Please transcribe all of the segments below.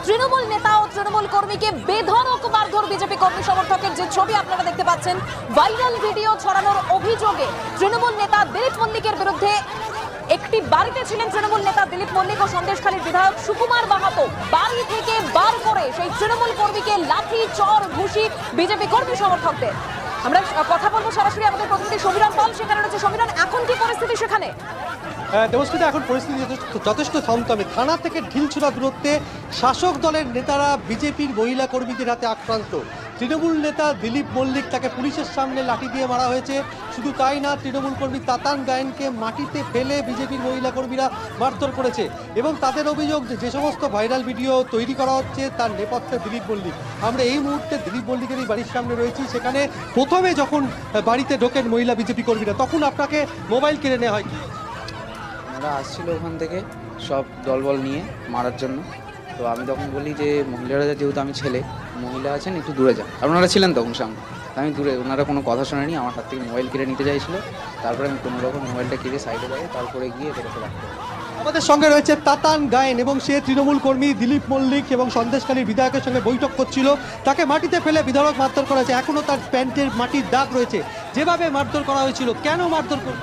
তৃণমূল নেতা ও তৃণমূল কর্মীকে বেধড়ক মারধর বিজেপি কর্মী সমর্থকের যে ছবি আপনারা দেখতে পাচ্ছেন, ভাইরাল ভিডিও ছড়ানোর অভিযোগে তৃণমূল নেতা দিলীপ মল্লিকের বিরুদ্ধে একটি বাড়িতে ছিলেন তৃণমূল নেতা দিলীপ মল্লিক ও সন্দেশখালীর বিধায়ক সুকুমার মাহাতো। বাড়ি থেকে বার করে সেই তৃণমূল কর্মীকে লাঠি চড় ঘুষি বিজেপি কর্মী সমর্থকদের। আমরা কথা বলবো সরাসরি আমাদের প্রতিনিধি সমীরণ পাল সেখানে রয়েছে। সমীরণ, এখন কি পরিস্থিতি সেখানে? দেবস্মিতা, এখন পরিস্থিতি যথেষ্ট থমথমে। থানা থেকে ঢিলছোড়া দূরত্বে শাসক দলের নেতারা বিজেপির মহিলা কর্মীদের হাতে আক্রান্ত। তৃণমূল নেতা দিলীপ মল্লিক, তাকে পুলিশের সামনে লাঠি দিয়ে মারা হয়েছে। শুধু তাই না, তৃণমূল কর্মী তাতান গায়েনকে মাটিতে ফেলে বিজেপির মহিলা কর্মীরা মারধর করেছে এবং তাদের অভিযোগ যে সমস্ত ভাইরাল ভিডিও তৈরি করা হচ্ছে তার নেপথ্যে দিলীপ মল্লিক। আমরা এই মুহূর্তে দিলীপ মল্লিকের এই বাড়ির সামনে রয়েছি। সেখানে প্রথমে যখন বাড়িতে ঢোকেন মহিলা বিজেপি কর্মীরা, তখন আপনাকে মোবাইল কেড়ে নেওয়া হয়। ওরা আসছিল ওখান থেকে সব দলবল নিয়ে মারার জন্য। তো আমি তখন বলি যে মহিলারা, যেহেতু আমি ছেলে, মহিলা আছেন একটু দূরে যান। আর ওনারা ছিলেন তখন সামনে, আমি দূরে, ওনারা কোনো কথা শোনেনি, আমার হাত থেকে মোবাইল কেড়ে নিতে চাইছিল। তারপরে আমি কোনো রকম মোবাইলটা কেড়ে সাইডে যাই, তারপরে গিয়ে এদেরকে রাখতে। আমাদের সঙ্গে রয়েছে তাতান গায়েন এবং সে তৃণমূল কর্মী দিলীপ মল্লিক এবং সন্দেশখালীর বিধায়কের সঙ্গে বৈঠক করছিল। তাকে মাটিতে ফেলে বিধায়ক মারধর করা হয়েছে। এখনও তার প্যান্টের মাটির দাগ রয়েছে। যেভাবে মারধর করা হয়েছিল, কেন মারধর করল?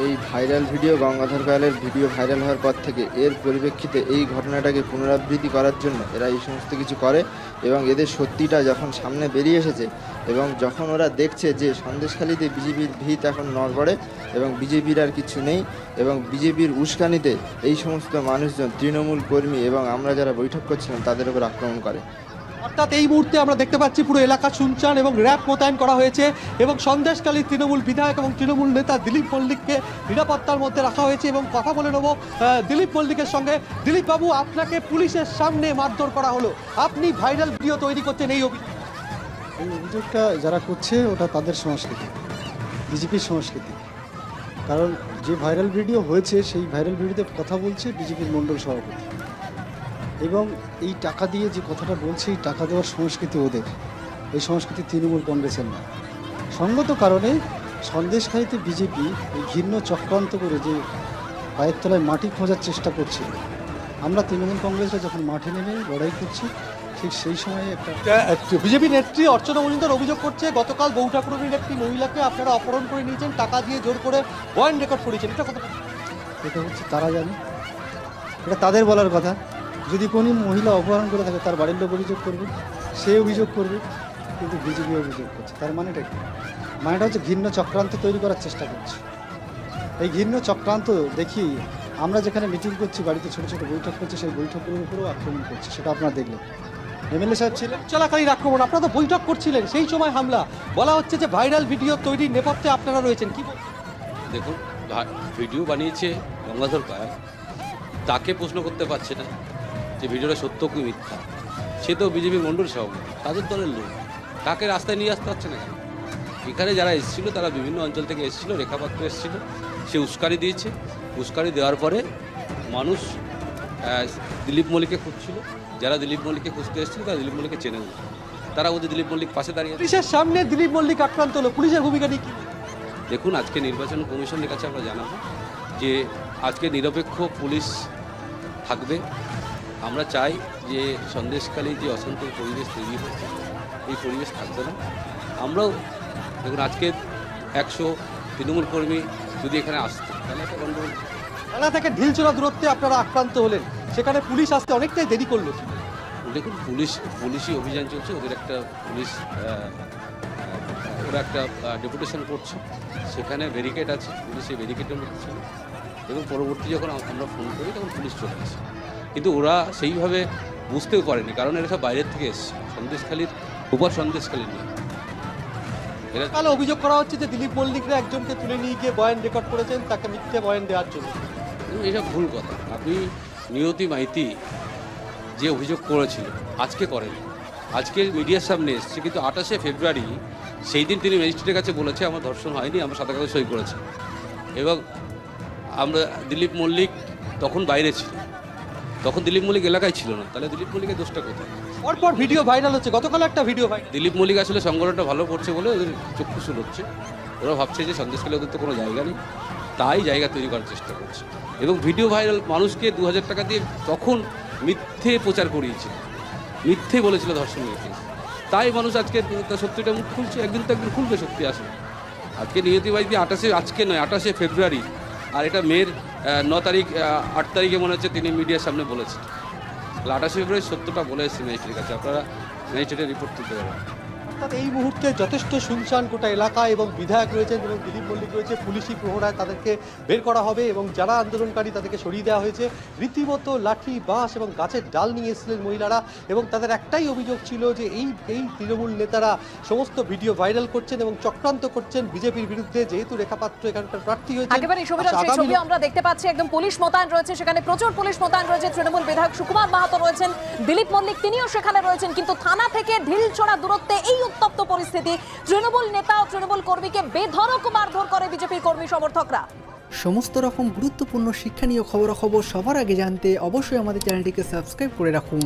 এই ভাইরাল ভিডিও, গঙ্গাধর কায়ালের ভিডিও ভাইরাল হওয়ার পর থেকে এর পরিপ্রেক্ষিতে এই ঘটনাটাকে পুনরাবৃত্তি করার জন্য এরা এই সমস্ত কিছু করে এবং এদের সত্যিটা যখন সামনে বেরিয়ে এসেছে এবং যখন ওরা দেখছে যে সন্দেশখালীতে বিজেপির ভিত এখন নড়বড়ে এবং বিজেপির আর কিছু নেই এবং বিজেপির উস্কানিতে এই সমস্ত মানুষজন, তৃণমূল কর্মী এবং আমরা যারা বৈঠক করছিলাম তাদের উপর আক্রমণ করে। অর্থাৎ এই মুহূর্তে আমরা দেখতে পাচ্ছি পুরো এলাকা শুনশান এবং র্যাব মোতায়েন করা হয়েছে এবং সন্দেশখালীর তৃণমূল বিধায়ক এবং তৃণমূল নেতা দিলীপ মল্লিককে নিরাপত্তার মধ্যে রাখা হয়েছে। এবং কথা বলে নেব দিলীপ মল্লিকের সঙ্গে। দিলীপ বাবু, আপনাকে পুলিশের সামনে মারধর করা হলো, আপনি ভাইরাল ভিডিও তৈরি করছেন, এই অভিযোগটা যারা করছে ওটা তাদের সংস্কৃতি, বিজেপির সংস্কৃতি। কারণ যে ভাইরাল ভিডিও হয়েছে সেই ভাইরাল ভিডিওতে কথা বলছে বিজেপির মণ্ডল সভাপতি এবং এই টাকা দিয়ে যে কথাটা বলছে, এই টাকা দেওয়ার সংস্কৃতি ওদের, এই সংস্কৃতি তৃণমূল কংগ্রেসের না। সঙ্গত কারণে সন্দেশখালীতে বিজেপি এই ঘৃণ্য চক্রান্ত করে যে পায়ের তলায় মাটি খোঁজার চেষ্টা করছে, আমরা তৃণমূল কংগ্রেসরা যখন মাঠে নেমে লড়াই করছি ঠিক সেই সময়ে একটা বিজেপি নেত্রী অর্চনা মজুমদার অভিযোগ করছে গতকাল বৌঠাকুরনির একটি মহিলাকে আপনারা অপহরণ করে নিয়েছেন, টাকা দিয়ে জোর করে ভয়েস রেকর্ড করেছেন। এটা হচ্ছে তারা জানে, এটা তাদের বলার কথা। যদি কোনো মহিলা অপহরণ করে থাকে তার বাড়ির লোক অভিযোগ করবে, সে অভিযোগ করবে, কিন্তু বিজেপি অভিযোগ করছে। তার মানেটা কি? মানেটা হচ্ছে ঘৃণ্য চক্রান্ত তৈরি করার চেষ্টা করছে। এই ঘৃণ্য চক্রান্ত দেখি আমরা যেখানে মিটিং করছি, বাড়িতে ছোটো ছোটো বৈঠক করছি, সেই বৈঠকগুলোর উপরেও আক্রমণ করছে। সেটা আপনারা দেখলেন, এমএলএ সাহেব ছিলেন চলাকালীন আক্রমণ, আপনারা তো বৈঠক করছিলেন, সেই সময় হামলা। বলা হচ্ছে যে ভাইরাল ভিডিও তৈরির নেপথ্যে আপনারা রয়েছেন, কি দেখুন, ভিডিও বানিয়েছে গঙ্গাধর কায়াল, তাকে প্রশ্ন করতে পারছে না যে ভিডিওটা সত্য কি মিথ্যা। সে তো বিজেপি মণ্ডল সভাপতি, তাদের দলের লোক, তাকে রাস্তায় নিয়ে আসতে পারছে না কেন? এখানে যারা এসেছিলো তারা বিভিন্ন অঞ্চল থেকে এসেছিলো, রেখাপাত্র এসেছিলো, সে উস্কানি দিয়েছে। উস্কানি দেওয়ার পরে মানুষ দিলীপ মল্লিককে খুঁজছিল, যারা দিলীপ মল্লিককে খুঁজতে এসেছিল তারা দিলীপ মল্লিককে চেনে না, তারা ওদের দিলীপ মল্লিক পাশে দাঁড়িয়ে। পুলিশের সামনে দিলীপ মল্লিক আক্রান্ত হলো, পুলিশের ভূমিকা নিয়ে কি? দেখুন, আজকে নির্বাচন কমিশনের কাছে আমরা জানাবো যে আজকে নিরপেক্ষ পুলিশ থাকবে। আমরা চাই যে সন্দেশখালী যে অশান্তির পরিবেশ তৈরি হচ্ছে, এই পরিবেশ থাকবে না। আমরাও দেখুন, আজকে 100 তৃণমূল কর্মী যদি এখানে আসতো তাহলে একটা গণ্ডগোল। থানা থেকে ঢিলছোড়া দূরত্বে আপনারা আক্রান্ত হলেন, সেখানে পুলিশ আসতে অনেকটাই দেরি করলো। দেখুন, পুলিশই অভিযান চলছে, ওদের একটা পুলিশ, ওরা একটা ডেপুটেশন করছে, সেখানে ব্যারিকেড আছে, পুলিশ এই ব্যারিকেডের মধ্যে ছিল এবং পরবর্তী যখন আমরা ফোন করি তখন পুলিশ চলে আসে। কিন্তু ওরা সেইভাবে বুঝতেও পারেনি, কারণ এরা সব বাইরের থেকে এসছে, সন্দেশখালীর উপর সন্দেশখালীর নেই। এরা কালো অভিযোগ করা হচ্ছে যে দিলীপ মল্লিকরা একজনকে তুলে নিয়ে গিয়ে বয়ান রেকর্ড করেছেন, তাকে মিথ্যে বয়ান দেওয়ার জন্য। এইসব ভুল কথা। আপনি নিয়তি মাইতি যে অভিযোগ করেছিল আজকে করেনি, আজকে মিডিয়ার সামনে এসছে, কিন্তু 28শে ফেব্রুয়ারি সেই দিন তিনি ম্যাজিস্ট্রেটের কাছে বলেছে আমার ধর্ষণ হয়নি, আমরা সাদা কাগজে সই করেছি। এবং আমরা দিলীপ মল্লিক তখন বাইরে ছিল, তখন দিলীপ মল্লিক এলাকায় ছিল না, তাহলে দিলীপ মল্লিকের দোষটা কোথায়? পরপর ভিডিও ভাইরাল হচ্ছে, গতকাল একটা ভিডিও ভাইরাল। দিলীপ মল্লিক আসলে সংগঠনটা ভালো করছে বলে ওদের চক্ষুশুল হচ্ছে, ওরা ভাবছে যে সন্দেশখালী ওদের তো কোনো জায়গা নেই, তাই জায়গা তৈরি করার চেষ্টা করছে। এবং ভিডিও ভাইরাল মানুষকে 2000 টাকা দিয়ে তখন মিথ্যে প্রচার করিয়েছিল, মিথ্যে বলেছিল ধর্ষণ নিয়ে। তাই মানুষ আজকে তার সত্যিটা মুখ খুলছে, একদিন তো একদিন খুলবে সত্যি আসবে। আজকে নিয়তিবাদী আজকে নয় 28শে ফেব্রুয়ারি, আর এটা মের 9 তারিখ 8 তারিখে মনে হচ্ছে তিনি মিডিয়ার সামনে বলেছেন। 28শে ফেব্রুয়ারি সত্যটা বলে এসেছে ম্যাজিস্ট্রেটের কাছে, আপনারা ম্যাজিস্ট্রেটের রিপোর্ট তুলতে পারবেন। অর্থাৎ এই মুহূর্তে যথেষ্ট শুনশান গোটা এলাকা এবং বিধায়ক রয়েছেন এবং দিলীপ মল্লিক রয়েছে, পুলিশি প্রহরায় তাদেরকে বের করা হবে এবং যারা আন্দোলনকারী তাদেরকে সরিয়ে দেওয়া হয়েছে। রীতিমতো লাঠি, বাঁশ এবং গাছের ডাল নিয়ে এসেছিলেন মহিলারা এবং তাদের একটাই অভিযোগ ছিল যে এই তৃণমূল নেতারা সমস্ত ভিডিও ভাইরাল করছেন এবং চক্রান্ত করছেন বিজেপির বিরুদ্ধে, যেহেতু রেখা পাত্র এখানকার প্রার্থী হয়েছে। একেবারে সেই ছবি আমরা দেখতে পাচ্ছি, একদম পুলিশ মোতায়েন রয়েছে সেখানে, প্রচুর পুলিশ মোতায়েন রয়েছে। তৃণমূল বিধায়ক সুকুমার মাহাতো রয়েছেন, দিলীপ মল্লিক তিনিও সেখানে রয়েছেন, কিন্তু থানা থেকে ঢিলছোড়া দূরত্বে এই উত্তপ্ত পরিস্থিতি। তৃণমূল নেতা ও তৃণমূল কর্মীকে বেধড়ক মারধর করে বিজেপির কর্মী সমর্থকরা। সমস্ত রকম গুরুত্বপূর্ণ শিক্ষণীয় খবরাখবর সবার আগে জানতে অবশ্যই আমাদের চ্যানেলটিকে সাবস্ক্রাইব করে রাখুন।